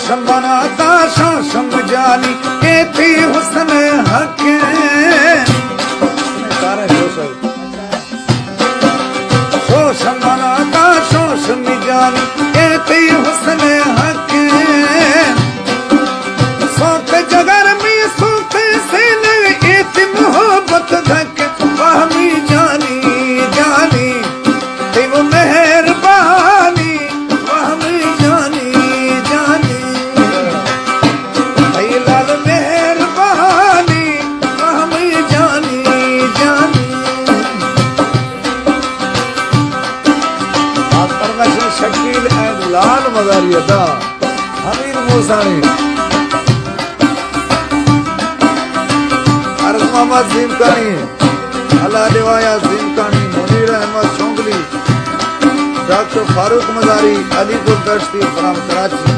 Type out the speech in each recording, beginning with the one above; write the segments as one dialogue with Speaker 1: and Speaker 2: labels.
Speaker 1: शोशम बनाता शोशम जानी के थी हुस्न हके शोशम बनाता शोशम जानी के थी हुस्न हके सोते जगर में सोते से इतनी मोहब्बत धके वहमी जानी जानी थी वो मेहरबानी वहमी जानी जानी थी लाल मेहरबानी वहमी जानी जानी आप परमेश्वर शकील एंड लाल मज़ारी अदा हमीद मूसानी मोहम्मद ज़ीमकानी, अल्लाह देवाया ज़ीमकानी, मुनीर अहमद शोंगली, डॉक्टर फारूक मज़ारी, अलीपुर दश्ती फराम कराची,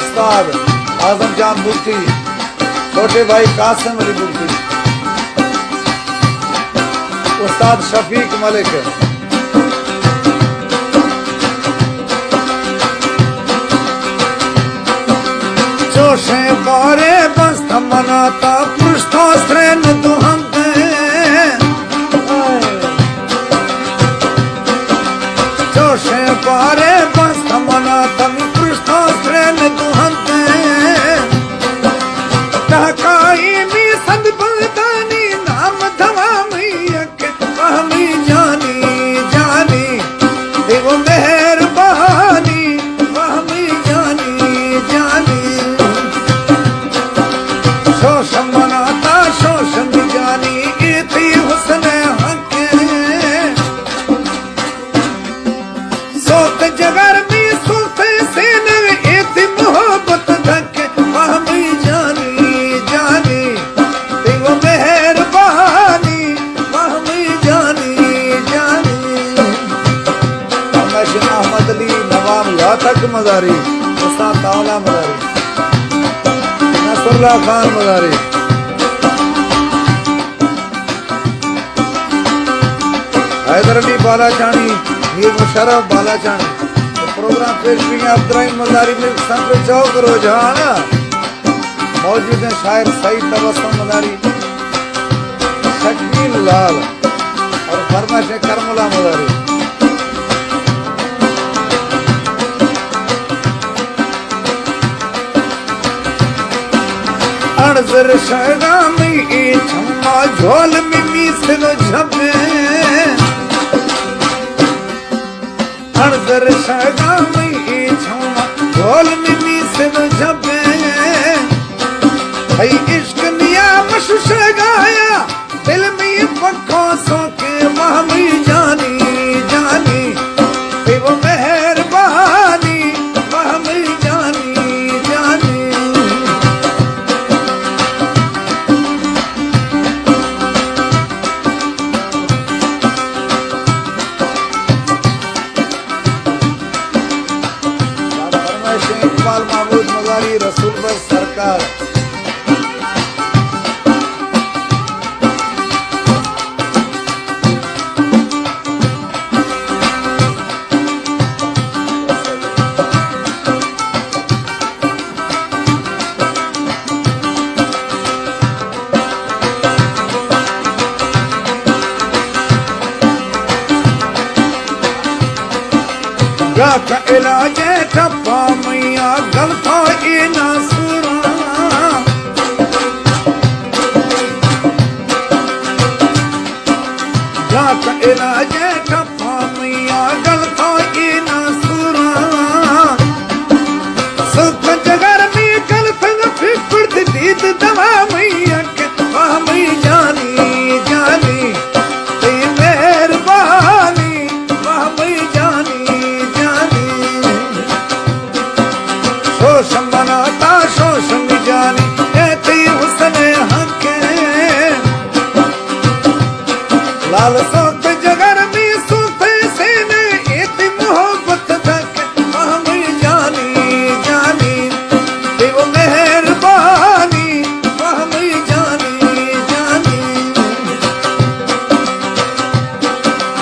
Speaker 1: उस्ताद आज़म जान मुफ्ती, छोटे भाई कासिम अली मुफ्ती, उस्ताद शफीक मलिक, जोशे बारे बस मनाता पृष्ठो श्रेण दुहंते जोशे बारे बस मनाता पृष्ठो श्रेण दुहंते टहकाई मी सद बलदानी नाम धवा मैयक वहमी जानी जानी देव मेहरबानी वहमी जानी जानी शोशम बनाता शोशम जानी इतनी हुस्न हके सोते जगर में सोते से इतनी मोहब्बत धके वहमी जानी जानी देव मेहरबानी वहमी जानी जानी अहमद अली नवाब यातक मज़ारी उस्ताद तावला मज़ारी नसरुल्लाह खान मज़ारी हैदर अली बालाचानी मीर मुशर्रफ बालाचानी तो प्रोग्राम पेश भी है अब्दुर्रहीम मज़ारी में संत चौक रोजाना मौजूद हैं शायर सईद तबस्सुम मज़ारी शकील लाल और फरमाइश करमुला मज़ारी अड़जर शगामी छम्मा झोल मिमी सिर झपे अड़जर शगामी छम्मा झोल मिमी सिर झपे भाई इश्क निया मशु शगाया दिल में पक्कों सो के वहमी जानी जानी वो मेहरबानी वहमी जानी जानी महमूद मज़ारी रसूल बस सरकार का इलाज ठप्पा मैया गलता इना सुरा का इलाज ठप्पा मैया